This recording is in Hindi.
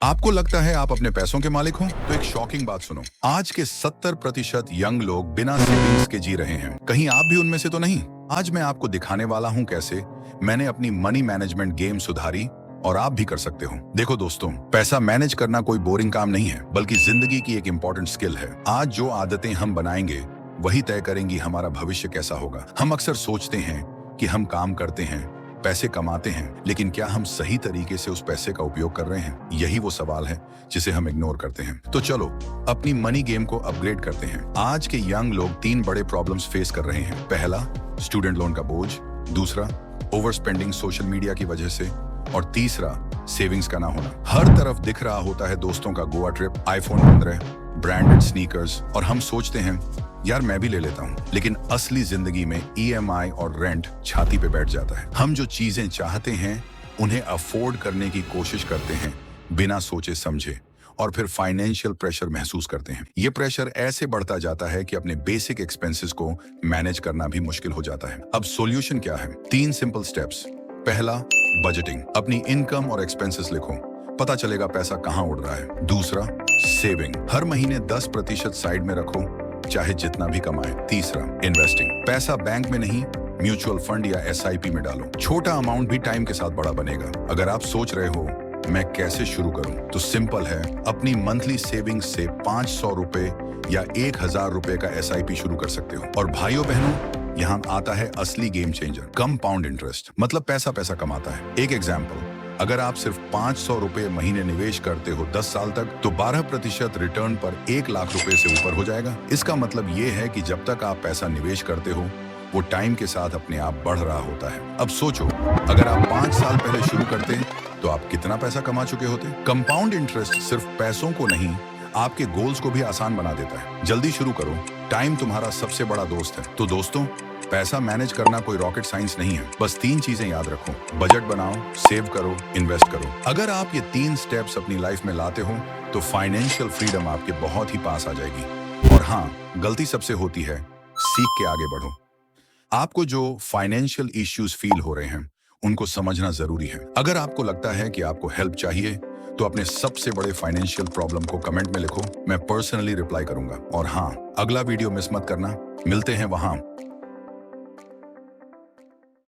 आपको लगता है आप अपने पैसों के मालिक हो? तो एक शॉकिंग बात सुनो। आज के 70% यंग लोग बिना सेविंग्स के जी रहे हैं। कहीं आप भी उनमें से तो नहीं? आज मैं आपको दिखाने वाला हूं कैसे मैंने अपनी मनी मैनेजमेंट गेम सुधारी और आप भी कर सकते हो। देखो दोस्तों, पैसा मैनेज करना कोई बोरिंग काम नहीं है, बल्कि जिंदगी की एक इंपॉर्टेंट स्किल है। आज जो आदतें हम बनाएंगे वही तय करेंगी हमारा भविष्य कैसा होगा। हम अक्सर सोचते हैं कि हम काम करते हैं, पैसे कमाते हैं, लेकिन क्या हम सही तरीके से उस पैसे का उपयोग कर रहे हैं? यही वो सवाल है जिसे हम इग्नोर करते हैं। तो चलो अपनी मनी गेम को अपग्रेड करते हैं। आज के यंग लोग 3 बड़े प्रॉब्लम्स फेस कर रहे हैं। पहला, स्टूडेंट लोन का बोझ। दूसरा, ओवर स्पेंडिंग सोशल मीडिया की वजह से। और तीसरा, सेविंग्स का ना होना। हर तरफ दिख रहा होता है दोस्तों का Goa trip, iPhone 15, branded sneakers, और हम सोचते हैं यार मैं भी ले लेता हूँ। लेकिन असली जिंदगी में ईएमआई और रेंट छाती पे बैठ जाता है। हम जो चीजें चाहते हैं उन्हें अफोर्ड करने की कोशिश करते हैं बिना सोचे समझे, और फिर फाइनेंशियल प्रेशर महसूस करते हैं। ये प्रेशर ऐसे बढ़ता जाता है कि अपने बेसिक एक्सपेंसेस को मैनेज करना भी मुश्किल हो जाता है। अब सॉल्यूशन क्या है? 3 सिंपल स्टेप्स। पहला, बजटिंग। अपनी इनकम और एक्सपेंसेस लिखो, पता चलेगा पैसा कहाँ उड़ रहा है। दूसरा, सेविंग। हर महीने 10% साइड में रखो, चाहे जितना भी कमाए। तीसरा, इन्वेस्टिंग। पैसा बैंक में नहीं, म्यूचुअल फंड या एसआईपी में डालो। छोटा अमाउंट भी टाइम के साथ बड़ा बनेगा। अगर आप सोच रहे हो मैं कैसे शुरू करूं, तो सिंपल है। अपनी मंथली सेविंग्स से 500 रुपए या 1000 रुपए का एसआईपी शुरू कर सकते हो। और भाइयों बहनों, यहाँ आता है असली गेम चेंजर, कंपाउंड इंटरेस्ट। मतलब पैसा पैसा कमाता है। एक एग्जाम्पल, अगर आप सिर्फ 500 रुपए महीने निवेश करते हो 10 साल तक, तो 12% रिटर्न पर 1 लाख रुपए से ऊपर हो जाएगा। इसका मतलब ये है कि जब तक आप पैसा निवेश करते हो, वो टाइम के साथ अपने आप बढ़ रहा होता है। अब सोचो, अगर आप 5 साल पहले शुरू करते तो आप कितना पैसा कमा चुके होते? कंपाउंड इंटरेस्ट सिर्फ पैसों को नहीं, आपके गोल्स को भी आसान बना देता है। जल्दी शुरू करो, टाइम तुम्हारा सबसे बड़ा दोस्त है। तो दोस्तों, पैसा मैनेज करना कोई रॉकेट साइंस नहीं है। बस 3 चीजें याद रखो: बजट बनाओ, सेव करो, इन्वेस्ट करो। अगर आप ये 3 स्टेप्स अपनी लाइफ में लाते हो, तो फाइनेंशियल फ्रीडम आपके बहुत ही पास आ जाएगी। और हाँ, गलती सबसे होती है, सीख के आगे बढ़ो। आपको जो फाइनेंशियल इश्यूज फील हो रहे हैं, उनको समझना जरूरी है। अगर आपको लगता है कि आपको हेल्प चाहिए, तो अपने सबसे बड़े फाइनेंशियल प्रॉब्लम को कमेंट में लिखो, मैं पर्सनली रिप्लाई करूंगा। और हाँ, अगला वीडियो मिस मत करना। मिलते हैं वहां।